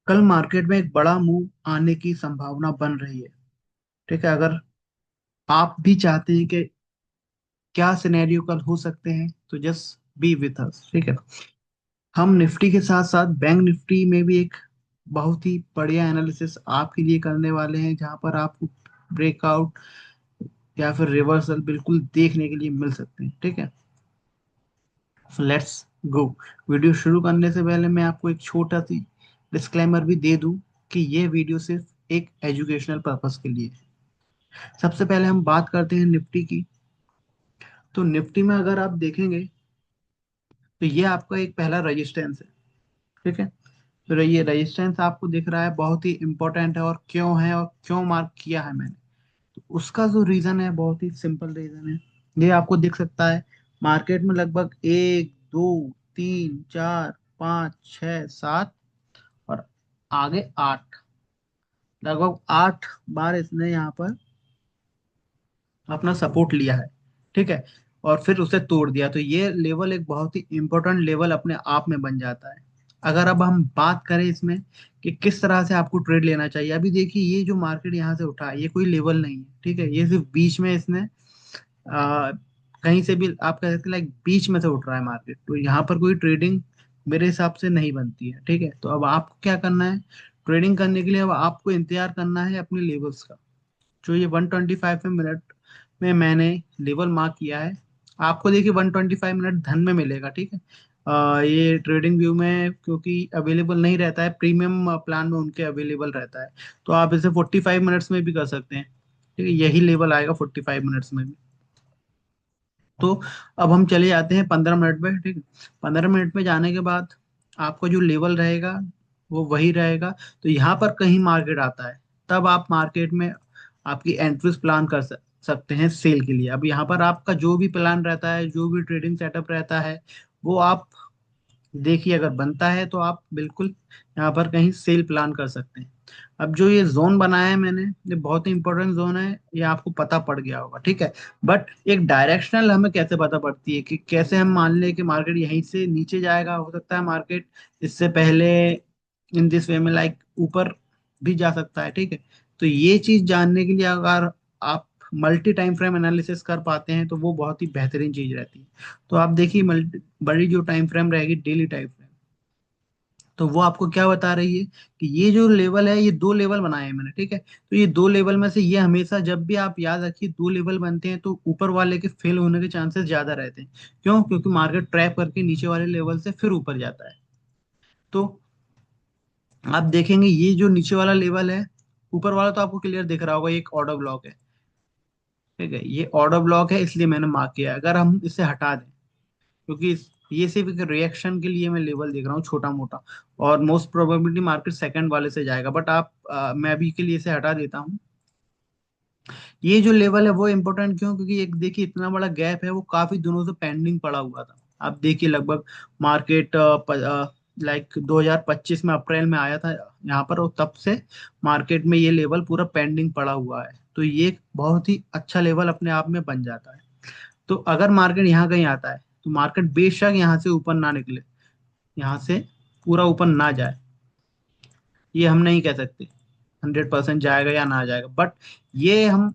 कल मार्केट में एक बड़ा मूव आने की संभावना बन रही है। ठीक है, अगर आप भी चाहते हैं कि क्या सिनेरियो कल हो सकते हैं तो जस्ट बी विथ अस। ठीक है, हम निफ्टी के साथ साथ बैंक निफ्टी में भी एक बहुत ही बढ़िया एनालिसिस आपके लिए करने वाले हैं, जहां पर आपको ब्रेकआउट या फिर रिवर्सल बिल्कुल देखने के लिए मिल सकते हैं। ठीक है, सो लेट्स गो। वीडियो शुरू करने से पहले मैं आपको एक छोटा सी डिस्क्लेमर भी दे दूं कि ये वीडियो सिर्फ एक एजुकेशनल पर्पस के लिए है। सबसे पहले हम बात करते हैं निफ्टी की। तो निफ्टी में अगर आप देखेंगे तो ये आपका एक पहला रजिस्टेंस है। ठीक है, तो ये रजिस्टेंस आपको दिख रहा है, बहुत ही इंपॉर्टेंट है। और क्यों है और क्यों मार्क किया है मैंने, तो उसका जो रीजन है बहुत ही सिंपल रीजन है। ये आपको दिख सकता है, मार्केट में लगभग 1 2 3 4 5 6 7 और आगे 8, लगभग 8 बार इसने यहाँ पर अपना सपोर्ट लिया है। ठीक है, और फिर उसे तोड़ दिया, तो ये लेवल एक बहुत ही इंपॉर्टेंट लेवल अपने आप में बन जाता है। अगर अब हम बात करें इसमें कि किस तरह से आपको ट्रेड लेना चाहिए, अभी देखिए ये जो मार्केट यहाँ से उठा है ये कोई लेवल नहीं है। ठीक है, ये सिर्फ बीच में इसने आ, कहीं से भी आप कह सकते हैं लाइक बीच में से उठ रहा है मार्केट, तो यहाँ पर कोई ट्रेडिंग मेरे हिसाब से नहीं बनती है। ठीक है, तो अब आपको क्या करना है, ट्रेडिंग करने के लिए अब आपको इंतजार करना है अपने लेवल्स का। जो ये 125 मिनट में मैंने लेवल मार्क किया है, आपको देखिए 125 मिनट धन में मिलेगा। ठीक है, ये ट्रेडिंग व्यू में क्योंकि अवेलेबल नहीं रहता है, प्रीमियम प्लान में उनके अवेलेबल रहता है, तो आप इसे 45 मिनट्स में भी कर सकते हैं। ठीक है, यही लेवल आएगा 45 मिनट्स में भी। तो अब हम चले जाते हैं 15 मिनट में। ठीक है, 15 मिनट में जाने के बाद आपका जो लेवल रहेगा वो वही रहेगा। तो यहाँ पर कहीं मार्केट आता है, तब आप मार्केट में आपकी एंट्रीज प्लान कर सकते हैं सेल के लिए। अब यहाँ पर आपका जो भी प्लान रहता है, जो भी ट्रेडिंग सेटअप रहता है, वो आप देखिए, अगर बनता है तो आप बिल्कुल यहाँ पर कहीं सेल प्लान कर सकते हैं। अब जो ये जोन बनाया है मैंने, ये बहुत ही इंपॉर्टेंट जोन है, ये आपको पता पड़ गया होगा। ठीक है, बट एक डायरेक्शनल हमें कैसे पता पड़ती है कि कैसे हम मान लें कि मार्केट यहीं से नीचे जाएगा, हो सकता है मार्केट इससे पहले इन दिस वे में लाइक ऊपर भी जा सकता है। ठीक है, तो ये चीज जानने के लिए अगर आप मल्टी टाइम फ्रेम एनालिसिस कर पाते हैं तो वो बहुत ही बेहतरीन चीज रहती है। तो आप देखिए, मल्टी बड़ी जो टाइम फ्रेम रहेगी, डेली टाइम फ्रेम, तो वो आपको क्या बता रही है कि ये जो लेवल है, ये दो लेवल बनाए हैं मैंने। ठीक है, तो ये दो लेवल में से ये हमेशा, जब भी आप याद रखिए, दो लेवल बनते हैं तो ऊपर वाले के फेल होने के चांसेस ज्यादा रहते हैं। क्यों? क्योंकि मार्केट ट्रैप करके नीचे वाले लेवल से फिर ऊपर जाता है। तो आप देखेंगे ये जो नीचे वाला लेवल है, ऊपर वाला तो आपको क्लियर दिख रहा होगा, ये एक ऑर्डर ब्लॉक है। ठीक है, ये ऑर्डर ब्लॉक है, इसलिए मैंने मार्क किया है। अगर हम इसे हटा दें, क्योंकि ये सिर्फ एक रिएक्शन के लिए मैं लेवल देख रहा हूँ छोटा मोटा, और मोस्ट प्रोबेबिलिटी मार्केट सेकंड वाले से जाएगा, बट मैं अभी के लिए इसे हटा देता हूँ। ये जो लेवल है वो इम्पोर्टेंट क्यों? क्योंकि एक देखिए, इतना बड़ा गैप है, वो काफी दिनों से पेंडिंग पड़ा हुआ था। आप देखिए, लगभग मार्केट लाइक 2025 में अप्रैल में आया था यहाँ पर, और तब से मार्केट में ये लेवल पूरा पेंडिंग पड़ा हुआ है। तो ये एक बहुत ही अच्छा लेवल अपने आप में बन जाता है। तो अगर मार्केट यहाँ कहीं आता है तो मार्केट बेशक यहाँ से ऊपर ना निकले, यहाँ से पूरा ऊपर ना जाए, ये हम नहीं कह सकते 100% जाएगा या ना जाएगा, बट ये हम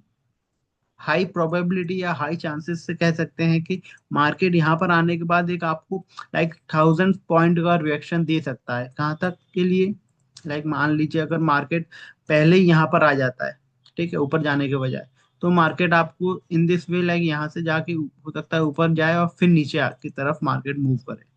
हाई प्रोबेबिलिटी या हाई चांसेस से कह सकते हैं कि मार्केट यहाँ पर आने के बाद एक आपको लाइक 1000 पॉइंट का रिएक्शन दे सकता है। कहाँ तक के लिए? लाइक मान लीजिए अगर मार्केट पहले ही यहाँ पर आ जाता है, ठीक है, ऊपर जाने के बजाय, तो मार्केट आपको इन दिस वे लाइक यहाँ से जाके हो सकता है ऊपर जाए और फिर नीचे की तरफ मार्केट मूव करे।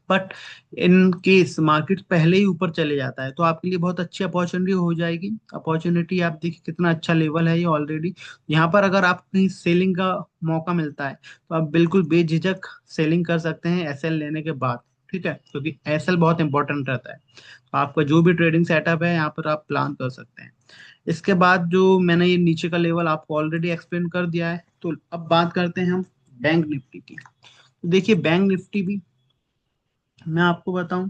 बट इन केस मार्केट पहले ही ऊपर चले जाता है तो आपके लिए बहुत अच्छी अपॉर्चुनिटी हो जाएगी। अपॉर्चुनिटी आप देखिए कितना अच्छा लेवल है ये ऑलरेडी। यहाँ पर अगर आप कहीं सेलिंग का मौका मिलता है तो आप बिल्कुल बेझिझक सेलिंग कर सकते हैं एसएल लेने के बाद। ठीक है, क्योंकि एसएल बहुत इंपॉर्टेंट रहता है, तो आपका जो भी ट्रेडिंग सेटअप है यहाँ पर आप प्लान कर सकते हैं। इसके बाद जो मैंने ये नीचे का लेवल आपको ऑलरेडी एक्सप्लेन कर दिया है, तो अब बात करते हैं हम बैंक निफ्टी की। तो देखिए, बैंक निफ्टी भी मैं आपको बताऊं,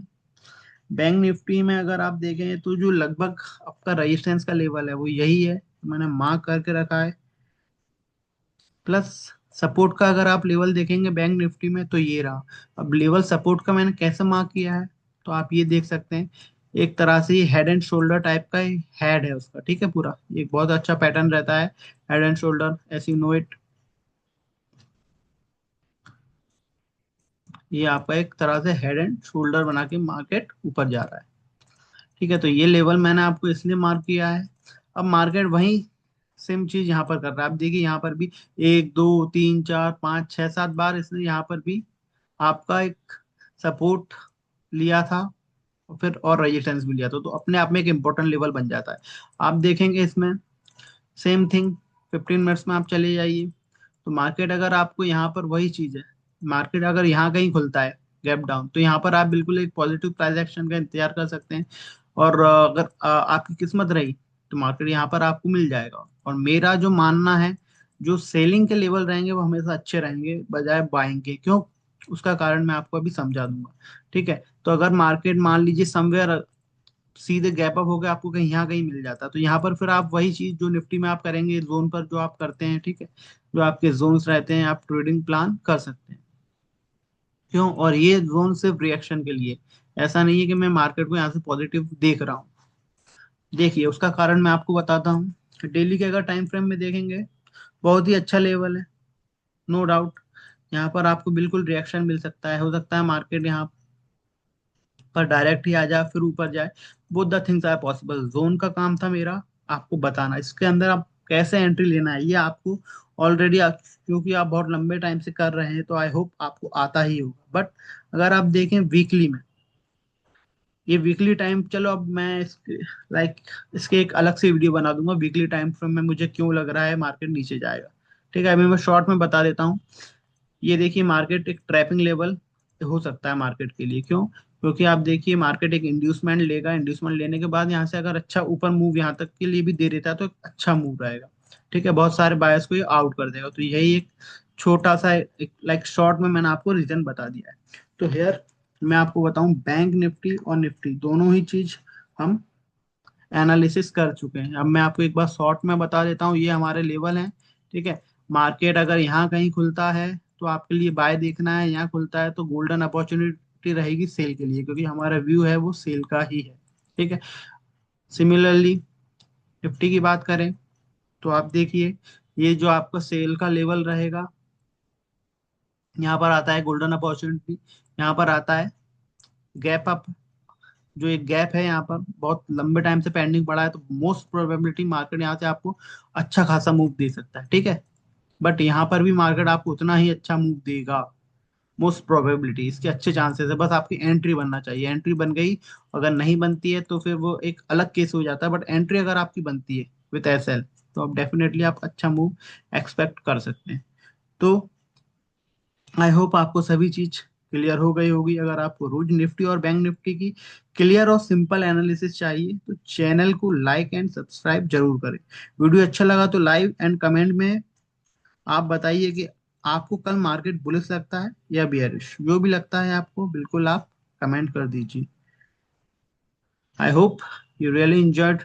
बैंक निफ्टी में अगर आप देखें तो जो लगभग आपका रेजिस्टेंस का लेवल है वो यही है, मैंने मार्क करके रखा है। प्लस सपोर्ट का अगर आप लेवल देखेंगे बैंक निफ्टी में तो ये रहा। अब लेवल सपोर्ट का मैंने कैसे मार्क किया है, तो आप ये देख सकते हैं, एक तरह से हेड एंड शोल्डर टाइप का हेड है उसका, ठीक है। पूरा एक बहुत अच्छा पैटर्न रहता है, head and shoulder, S you know it. ये आपका एक तरह से हेड एंड शोल्डर बना के मार्केट ऊपर जा रहा है, ठीक है। तो ये लेवल मैंने आपको इसलिए मार्क किया है। अब मार्केट वही सेम चीज यहाँ पर कर रहा है। आप देखिए यहाँ पर भी 1 2 3 4 5 6 7 बार इसने यहाँ पर भी आपका एक सपोर्ट लिया था, और फिर और रेजिस्टेंस भी लिया था, तो अपने आप में एक इंपॉर्टेंट लेवल बन जाता है। आप देखेंगे इसमें सेम थिंग, 15 मिनट्स में आप चले जाइए, तो मार्केट अगर आपको यहाँ पर वही चीज है, मार्केट अगर यहाँ कहीं खुलता है गैप डाउन, तो यहाँ पर आप बिल्कुल एक पॉजिटिव प्राइस एक्शन का इंतजार कर सकते हैं। और अगर आपकी किस्मत रही तो मार्केट यहाँ पर आपको मिल जाएगा। और मेरा जो मानना है, जो सेलिंग के लेवल रहेंगे वो हमेशा अच्छे रहेंगे बजाय बाइंग के। क्यों? उसका कारण मैं आपको अभी समझा दूंगा, ठीक है। तो अगर मार्केट मान लीजिए समवेयर सीधे गैप अप हो गया, आपको कहीं यहाँ कहीं मिल जाता, तो यहाँ पर फिर आप वही चीज जो निफ्टी में आप करेंगे जोन पर जो आप करते हैं, ठीक है, जो आपके जोन्स रहते हैं, आप ट्रेडिंग प्लान कर सकते हैं। क्यों? और ये जोन सिर्फ रिएक्शन के लिए, ऐसा नहीं है कि मैं मार्केट को यहाँ से पॉजिटिव देख रहा हूँ। देखिए उसका कारण मैं आपको बताता हूँ। डेली के अगर टाइम फ्रेम में देखेंगे, बहुत ही अच्छा लेवल है, नो डाउट। यहाँ पर आपको बिल्कुल रिएक्शन मिल सकता है, हो सकता है मार्केट यहाँ पर डायरेक्ट ही आ जाए फिर ऊपर जाए। Both the things are possible. Zone का काम था मेरा आपको बताना, इसके अंदर आप कैसे एंट्री लेना है ये आपको ऑलरेडी, क्योंकि आप बहुत लंबे टाइम से कर रहे हैं तो आई होप आपको आता ही होगा। बट अगर आप देखें वीकली में, ये वीकली टाइम, चलो अब मैं इसके लाइक इसके एक अलग से वीडियो बना दूंगा, वीकली टाइम फ्रेम में मुझे क्यों लग रहा है मार्केट नीचे जाएगा, ठीक है। अभी मैं शॉर्ट में बता देता हूँ। ये देखिए मार्केट एक ट्रैपिंग लेवल हो सकता है मार्केट के लिए। क्यों? क्योंकि आप देखिए मार्केट एक इंड्यूसमेंट लेगा, इंड्यूसमेंट लेने के बाद यहाँ से अगर अच्छा ऊपर मूव यहाँ तक के लिए भी दे देता है तो एक अच्छा मूव रहेगा, ठीक है। बहुत सारे बायर्स को ये आउट कर देगा, तो यही एक छोटा सा एक लाइक शॉर्ट में मैंने आपको रीजन बता दिया है। तो हेयर मैं आपको बताऊं, बैंक निफ्टी और निफ्टी दोनों ही चीज हम एनालिसिस कर चुके हैं। अब मैं आपको एक बार शॉर्ट में बता देता हूँ, ये हमारे लेवल हैं, ठीक है। मार्केट अगर यहाँ कहीं खुलता है तो आपके लिए बाय देखना है, यहाँ खुलता है तो गोल्डन अपॉर्चुनिटी रहेगी सेल के लिए, क्योंकि हमारा व्यू है वो सेल का ही है, ठीक है। सिमिलरली निफ्टी की बात करें तो आप देखिए, ये जो आपका सेल का लेवल रहेगा, यहाँ पर आता है गोल्डन अपॉर्चुनिटी, यहाँ पर आता है गैप अप। जो एक गैप है यहाँ पर बहुत लंबे टाइम से पेंडिंग पड़ा है, तो मोस्ट प्रोबेबिलिटी मार्केट यहाँ से आपको अच्छा खासा मूव दे सकता है, ठीक है। बट यहाँ पर भी मार्केट आपको उतना ही अच्छा मूव देगा, मोस्ट प्रोबेबिलिटी इसके अच्छे चांसेस है। बस आपकी एंट्री बनना चाहिए, एंट्री बन गई, अगर नहीं बनती है तो फिर वो एक अलग केस हो जाता है। बट एंट्री अगर आपकी बनती है विद एसएल, तो आप डेफिनेटली आप अच्छा मूव एक्सपेक्ट कर सकते हैं। तो आई होप आपको सभी चीज क्लियर हो गई होगी। अगर आपको रोज निफ्टी और बैंक निफ्टी की क्लियर और सिंपल एनालिसिस चाहिए तो चैनल को लाइक एंड सब्सक्राइब जरूर करें। वीडियो अच्छा लगा तो लाइक एंड कमेंट में आप बताइए कि आपको कल मार्केट बुलिश लगता है या बियरिश, जो भी लगता है आपको बिल्कुल आप कमेंट कर दीजिए। I hope you really enjoyed